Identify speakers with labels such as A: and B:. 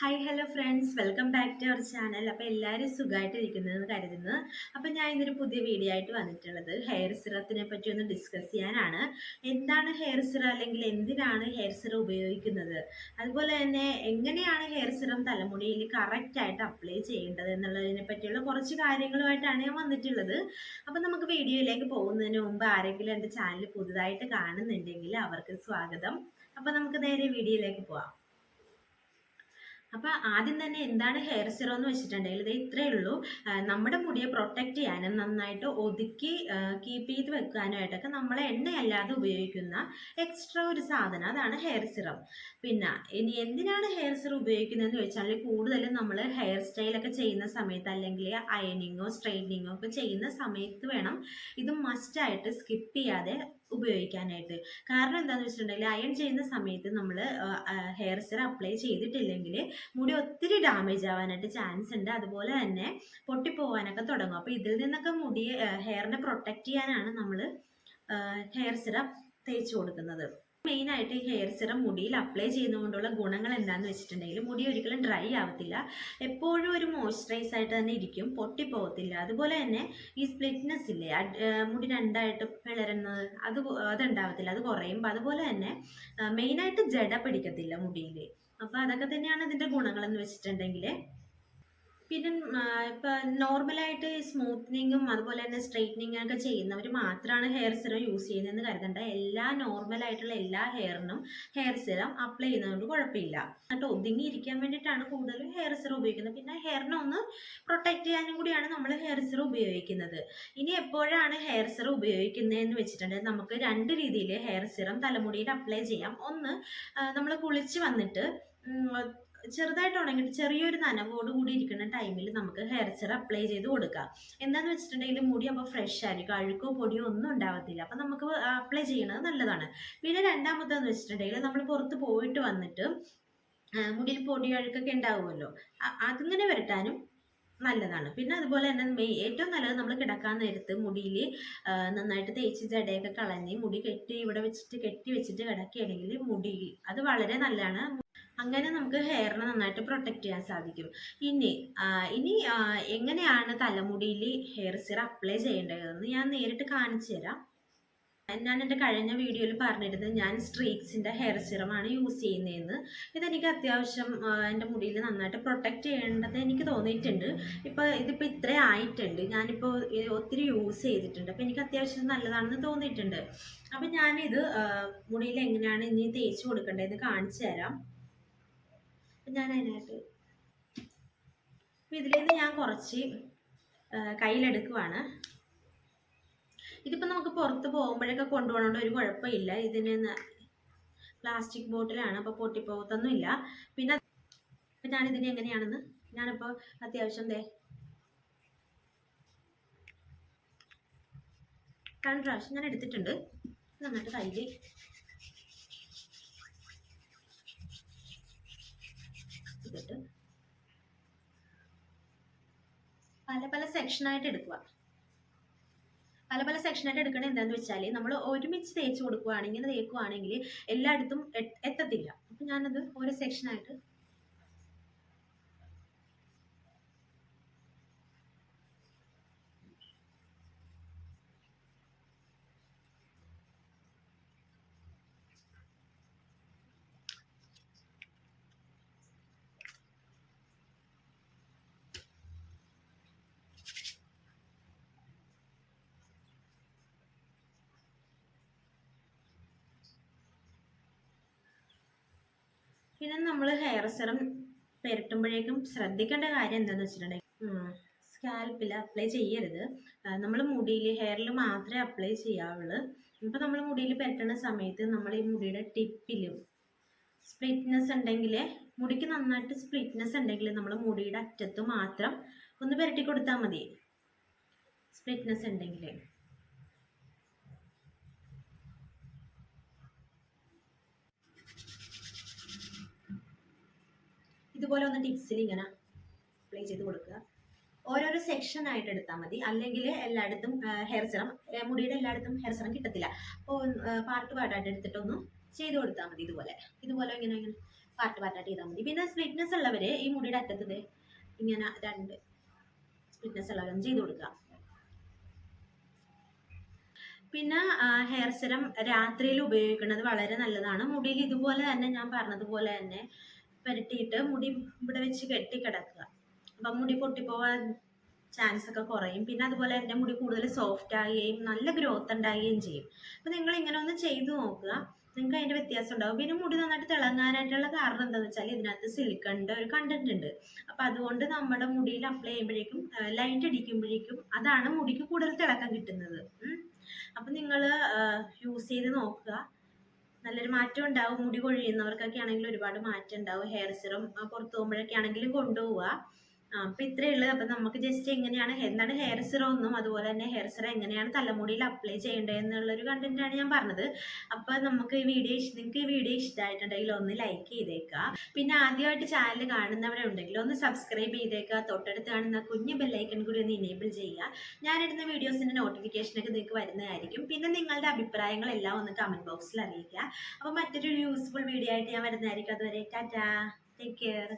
A: Hi hello friends, welcome back to our channel. അപ്പോൾ എല്ലാവരും സുഖമായിട്ടിരിക്കുന്നതെന്ന് കരുതുന്നു. അപ്പോൾ ഞാൻ ഇന്നൊരു പുതിയ വീഡിയോ ആയിട്ട് വന്നിട്ടുള്ളത് ഹെയർ സിറത്തിനെ പറ്റി ഒന്ന് ഡിസ്കസ് ചെയ്യാനാണ്. എന്താണ് ഹെയർ സിറം, അല്ലെങ്കിൽ എന്തിനാണ് ഹെയർ സിറം ഉപയോഗിക്കുന്നത്, അതുപോലെ തന്നെ എങ്ങനെയാണ് ഹെയർ സിറം തലമുടിയിൽ കറക്റ്റായിട്ട് അപ്ലൈ ചെയ്യേണ്ടത് എന്നുള്ളതിനെ പറ്റിയുള്ള കുറച്ച് കാര്യങ്ങളുമായിട്ടാണ് ഞാൻ വന്നിട്ടുള്ളത്. അപ്പോൾ നമുക്ക് വീഡിയോയിലേക്ക് പോകുന്നതിന് മുമ്പ് ആരെങ്കിലും എൻ്റെ ചാനൽ പുതുതായിട്ട് കാണുന്നുണ്ടെങ്കിൽ അവർക്ക് സ്വാഗതം. അപ്പോൾ നമുക്ക് നേരെ വീഡിയോയിലേക്ക് പോവാം. അപ്പോൾ ആദ്യം തന്നെ എന്താണ് ഹെയർ സിറം എന്ന് വെച്ചിട്ടുണ്ടെങ്കിൽ ഇത് ഇത്രയേ ഉള്ളൂ. നമ്മുടെ മുടിയെ പ്രൊട്ടക്റ്റ് ചെയ്യാനും നന്നായിട്ട് ഒതുക്കി കീപ്പ് ചെയ്ത് വെക്കാനുമായിട്ടൊക്കെ നമ്മൾ എണ്ണയല്ലാതെ ഉപയോഗിക്കുന്ന എക്സ്ട്രാ ഒരു സാധനം, അതാണ് ഹെയർ സിറം. പിന്നെ ഇനി എന്തിനാണ് ഹെയർ സിറം ഉപയോഗിക്കുന്നതെന്ന് വെച്ചാൽ കൂടുതലും നമ്മൾ ഹെയർ സ്റ്റൈലൊക്കെ ചെയ്യുന്ന സമയത്ത്, അല്ലെങ്കിൽ അയണിങ്ങോ സ്ട്രെയിറ്റനിങ്ങോ ഒക്കെ ചെയ്യുന്ന സമയത്ത് വേണം ഇത് മസ്റ്റായിട്ട് സ്കിപ്പ് ചെയ്യാതെ ഉപയോഗിക്കാനായിട്ട്. കാരണം എന്താണെന്ന് വെച്ചിട്ടുണ്ടെങ്കിൽ അയൺ ചെയ്യുന്ന സമയത്ത് നമ്മൾ ഹെയർ സിറം അപ്ലൈ ചെയ്തിട്ടില്ലെങ്കിൽ മുടി ഒത്തിരി ഡാമേജ് ആവാനായിട്ട് ചാൻസ് ഉണ്ട്. അതുപോലെ തന്നെ പൊട്ടിപ്പോവാനൊക്കെ തുടങ്ങും. അപ്പോൾ ഇതിൽ നിന്നൊക്കെ മുടി ഹെയറിനെ പ്രൊട്ടക്റ്റ് ചെയ്യാനാണ് നമ്മൾ ഹെയർ സിറം തേച്ച് കൊടുക്കുന്നത്. മെയിനായിട്ട് ഈ ഹെയർ സിറം മുടിയിൽ അപ്ലൈ ചെയ്യുന്നതുകൊണ്ടുള്ള ഗുണങ്ങൾ എന്താണെന്ന് വെച്ചിട്ടുണ്ടെങ്കിൽ മുടി ഒരിക്കലും ഡ്രൈ ആവത്തില്ല, എപ്പോഴും ഒരു മോയ്സ്ചറൈസ് ആയിട്ട് തന്നെ ഇരിക്കും, പൊട്ടിപ്പോകത്തില്ല. അതുപോലെ തന്നെ ഈ സ്പ്ലിറ്റ്നെസ് ഇല്ലേ, മുടി രണ്ടായിട്ട് പിളരുന്നത്, അതുണ്ടാവത്തില്ല, അത് കുറയും. അതുപോലെ തന്നെ മെയിനായിട്ട് ജട പിടിക്കത്തില്ല മുടിയിൽ. അപ്പോൾ അതൊക്കെ തന്നെയാണ് ഇതിൻ്റെ ഗുണങ്ങളെന്ന് വെച്ചിട്ടുണ്ടെങ്കിൽ. പിന്നെ ഇപ്പം നോർമലായിട്ട് സ്മൂത്തനിങ്ങും അതുപോലെ തന്നെ സ്ട്രെയിറ്റനിങ് ഒക്കെ ചെയ്യുന്നവർ മാത്രമാണ് ഹെയർ സിറം യൂസ് ചെയ്യുന്നതെന്ന് കരുതണ്ട. എല്ലാ നോർമലായിട്ടുള്ള എല്ലാ ഹെയറിനും ഹെയർ സിറം അപ്ലൈ ചെയ്യുന്നതുകൊണ്ട് കുഴപ്പമില്ല. എന്നിട്ട് ഒതുങ്ങിയിരിക്കാൻ വേണ്ടിയിട്ടാണ് കൂടുതലും ഹെയർ സിറം ഉപയോഗിക്കുന്നത്. പിന്നെ ഹെയറിനെ ഒന്ന് പ്രൊട്ടക്റ്റ് ചെയ്യാനും കൂടിയാണ് നമ്മൾ ഹെയർ സിറം ഉപയോഗിക്കുന്നത്. ഇനി എപ്പോഴാണ് ഹെയർ സിറം ഉപയോഗിക്കുന്നതെന്ന് വെച്ചിട്ടുണ്ടെങ്കിൽ നമുക്ക് രണ്ട് രീതിയിൽ ഹെയർ സിറം തലമുടിയിൽ അപ്ലൈ ചെയ്യാം. ഒന്ന്, നമ്മൾ കുളിച്ച് വന്നിട്ട് ചെറുതായിട്ട് ഉണങ്ങിയിട്ട് ചെറിയൊരു നനവോട് കൂടി ഇരിക്കുന്ന ടൈമിൽ നമുക്ക് ഹെയർ സിറം അപ്ലൈ ചെയ്ത് കൊടുക്കാം. എന്താണെന്ന് വെച്ചിട്ടുണ്ടെങ്കിൽ മുടി അപ്പോൾ ഫ്രഷ് ആയിരിക്കും, അഴുക്കോ പൊടിയോ ഒന്നും ഉണ്ടാവത്തില്ല. അപ്പം നമുക്ക് അപ്ലൈ ചെയ്യണത് നല്ലതാണ്. പിന്നെ രണ്ടാമത്തേന്ന് വെച്ചിട്ടുണ്ടെങ്കിൽ നമ്മൾ പുറത്ത് പോയിട്ട് വന്നിട്ട് മുടിയിൽ പൊടി അഴുക്കൊക്കെ ഉണ്ടാവുമല്ലോ, അതിങ്ങനെ വരട്ടാനും നല്ലതാണ്. പിന്നെ അതുപോലെ തന്നെ ഏറ്റവും നല്ലത് നമ്മൾ കിടക്കാൻ നേരത്ത് മുടിയിൽ നന്നായിട്ട് തേച്ച് ജടയൊക്കെ കളഞ്ഞ് മുടി ഇവിടെ കെട്ടി വെച്ചിട്ട് കിടക്കുകയാണെങ്കിൽ മുടി അത് വളരെ നല്ലതാണ്. അങ്ങനെ നമുക്ക് ഹെയറിനെ നന്നായിട്ട് പ്രൊട്ടക്റ്റ് ചെയ്യാൻ സാധിക്കും. ഇനി എങ്ങനെയാണ് തലമുടിയിൽ ഹെയർ സിറം അപ്ലൈ ചെയ്യേണ്ടതെന്ന് ഞാൻ നേരിട്ട് കാണിച്ചു തരാം. ഞാൻ എൻ്റെ കഴിഞ്ഞ വീഡിയോയിൽ പറഞ്ഞിരുന്നത് ഞാൻ സ്ട്രീക്സിൻ്റെ ഹെയർ സിറമാണ് യൂസ് ചെയ്യുന്നതെന്ന്. ഇതെനിക്ക് അത്യാവശ്യം എൻ്റെ മുടിയിൽ നന്നായിട്ട് പ്രൊട്ടക്റ്റ് ചെയ്യേണ്ടത് എനിക്ക് തോന്നിയിട്ടുണ്ട്. ഇതിപ്പോൾ ഇത്രയും ആയിട്ടുണ്ട്, ഞാനിപ്പോൾ ഒത്തിരി യൂസ് ചെയ്തിട്ടുണ്ട്. അപ്പോൾ എനിക്ക് അത്യാവശ്യം നല്ലതാണെന്ന് തോന്നിയിട്ടുണ്ട്. അപ്പം ഞാനിത് മുടിയിൽ എങ്ങനെയാണ് ഇനി തേച്ച് കൊടുക്കേണ്ടതെന്ന് കാണിച്ചു തരാം. ഞാൻ അതിനായിട്ട് ഇതിൽ നിന്ന് ഞാൻ കുറച്ച് കയ്യിലെടുക്കുവാണ്. ഇതിപ്പോൾ നമുക്ക് പുറത്ത് പോകുമ്പോഴൊക്കെ കൊണ്ടുപോകേണ്ട ഒരു കുഴപ്പമില്ല. ഇതിന് പ്ലാസ്റ്റിക് ബോട്ടിലാണ്, അപ്പോൾ പൊട്ടിപ്പോകത്തൊന്നുമില്ല. പിന്നെ ഞാനിതിന് എങ്ങനെയാണെന്ന് ഞാനിപ്പോൾ അത്യാവശ്യം രണ്ട് പ്രാവശ്യം ഞാൻ എടുത്തിട്ടുണ്ട്. നന്നായിട്ട് കയ്യിൽ ഇതിട്ട് പല സെക്ഷനായിട്ട് എടുക്കുക. പല സെക്ഷനായിട്ട് എടുക്കണത് എന്താണെന്ന് വെച്ചാൽ നമ്മൾ ഒരുമിച്ച് തേച്ച് കൊടുക്കുകയാണെങ്കിൽ തേക്കുകയാണെങ്കിൽ എല്ലായിടത്തും എത്തത്തില്ല. അപ്പം ഞാനത് ഓരോ സെക്ഷനായിട്ട് പിന്നെ നമ്മൾ ഹെയർ സിറം പുരട്ടുമ്പോഴേക്കും ശ്രദ്ധിക്കേണ്ട കാര്യം എന്താണെന്ന് വെച്ചിട്ടുണ്ടെങ്കിൽ സ്കാൽപ്പിൽ അപ്ലൈ ചെയ്യരുത്. നമ്മൾ മുടിയിൽ ഹെയറിൽ മാത്രമേ അപ്ലൈ ചെയ്യാവുള്ളൂ. ഇപ്പോൾ നമ്മൾ മുടിയിൽ പുരട്ടുന്ന സമയത്ത് നമ്മൾ ഈ മുടിയുടെ ടിപ്പിലും സ്പ്ലിറ്റ്നെസ് ഉണ്ടെങ്കിൽ, മുടിക്ക് നന്നായിട്ട് സ്പ്ലിറ്റ്നെസ് ഉണ്ടെങ്കിൽ നമ്മൾ മുടിയുടെ അറ്റത്ത് മാത്രം ഒന്ന് പുരട്ടി കൊടുത്താൽ മതി. സ്പ്ലിറ്റ്നെസ് ഉണ്ടെങ്കിൽ ഇതുപോലെ ഒന്ന് ടിപ്സിൽ ഇങ്ങനെ അപ്ലൈ ചെയ്ത് കൊടുക്കുക. ഓരോരോ സെക്ഷൻ ആയിട്ട് എടുത്താൽ മതി, അല്ലെങ്കിൽ എല്ലായിടത്തും ഹെയർ സിറം, മുടിയുടെ എല്ലായിടത്തും ഹെയർ സിറം കിട്ടത്തില്ല. അപ്പോൾ പാർട്ടായിട്ട് എടുത്തിട്ടൊന്നും ചെയ്ത് കൊടുത്താൽ മതി. ഇതുപോലെ ഇങ്ങനെ പാർട്ട് പാർട്ടായിട്ട് ചെയ്താൽ മതി. പിന്നെ സ്പ്ലിറ്റ്നെസ് ഉള്ളവർ ഈ മുടിയുടെ അറ്റത്ത് ഇങ്ങനെ 2 സ്പ്ലിറ്റ്നെസ് ഉള്ളവരൊന്നും ചെയ്ത് കൊടുക്കുക. പിന്നെ ഹെയർ സെറം രാത്രിയിൽ ഉപയോഗിക്കുന്നത് വളരെ നല്ലതാണ്. മുടിയിൽ ഇതുപോലെ തന്നെ ഞാൻ പറഞ്ഞതുപോലെ തന്നെ പുരട്ടിയിട്ട് മുടി ഇവിടെ വെച്ച് കെട്ടിക്കിടക്കുക. അപ്പം മുടി പൊട്ടിപ്പോവാൻ ചാൻസ് ഒക്കെ കുറയും. പിന്നെ അതുപോലെ എൻ്റെ മുടി കൂടുതൽ സോഫ്റ്റ് ആകുകയും നല്ല ഗ്രോത്ത് ഉണ്ടാകുകയും ചെയ്യും. അപ്പം നിങ്ങൾ ഇങ്ങനെ ഒന്ന് ചെയ്തു നോക്കുക, നിങ്ങൾക്ക് അതിൻ്റെ വ്യത്യാസം ഉണ്ടാകും. പിന്നെ മുടി നന്നായിട്ട് തിളങ്ങാനായിട്ടുള്ള കാരണം എന്താണെന്ന് വെച്ചാൽ ഇതിനകത്ത് സിലിക്കണിൻ്റെ ഒരു കണ്ടന്റ് ഉണ്ട്. അപ്പം അതുകൊണ്ട് നമ്മുടെ മുടിയിൽ അപ്ലൈ ചെയ്യുമ്പോഴേക്കും ലൈറ്റ് അടിക്കുമ്പോഴേക്കും അതാണ് മുടിക്ക് കൂടുതൽ തിളക്കം കിട്ടുന്നത്. അപ്പം നിങ്ങൾ യൂസ് ചെയ്ത് നോക്കുക, നല്ലൊരു മാറ്റം ഉണ്ടാവും. മുടി കൊഴിയുന്നവർക്കൊക്കെ ആണെങ്കിലും ഒരുപാട് മാറ്റം ഉണ്ടാവും. ഹെയർ സിറം പുറത്തു പോകുമ്പോഴൊക്കെ ആണെങ്കിലും കൊണ്ടുപോവുക. അപ്പൊ ഇത്രയേ ഉള്ളൂ. അപ്പൊ നമുക്ക് ജസ്റ്റ് എങ്ങനെയാണ് എന്താണ് ഹെയർ സിറം എന്നും അതുപോലെ തന്നെ ഹെയർ സിറം എങ്ങനെയാണ് തലമുടിയിൽ അപ്ലൈ ചെയ്യേണ്ടത് എന്നുള്ളൊരു കണ്ടന്റാണ് ഞാൻ പറഞ്ഞത്. അപ്പൊ നിങ്ങൾക്ക് ഈ വീഡിയോ ഇഷ്ടമായിട്ടുണ്ടെങ്കിൽ ഒന്ന് ലൈക്ക് ചെയ്തേക്കുക. പിന്നെ ആദ്യമായിട്ട് ചാനൽ കാണുന്നവരുണ്ടെങ്കിൽ ഒന്ന് സബ്സ്ക്രൈബ് ചെയ്തേക്കുക. തൊട്ടടുത്ത് കാണുന്ന കുഞ്ഞു ബെല്ലൈക്കൺ കൂടി ഒന്ന് ഇനേബിൾ ചെയ്യുക. ഞാനിടുന്ന വീഡിയോസിന്റെ നോട്ടിഫിക്കേഷനൊക്കെ നിങ്ങൾക്ക് വരുന്നതായിരിക്കും. പിന്നെ നിങ്ങളുടെ അഭിപ്രായങ്ങളെല്ലാം ഒന്ന് കമന്റ് ബോക്സിൽ അറിയിക്കുക. അപ്പൊ മറ്റൊരു യൂസ്ഫുൾ വീഡിയോ ആയിട്ട് ഞാൻ വരുന്നതായിരിക്കും. അതുവരെ ടാറ്റാ, ടേക്ക് കെയർ.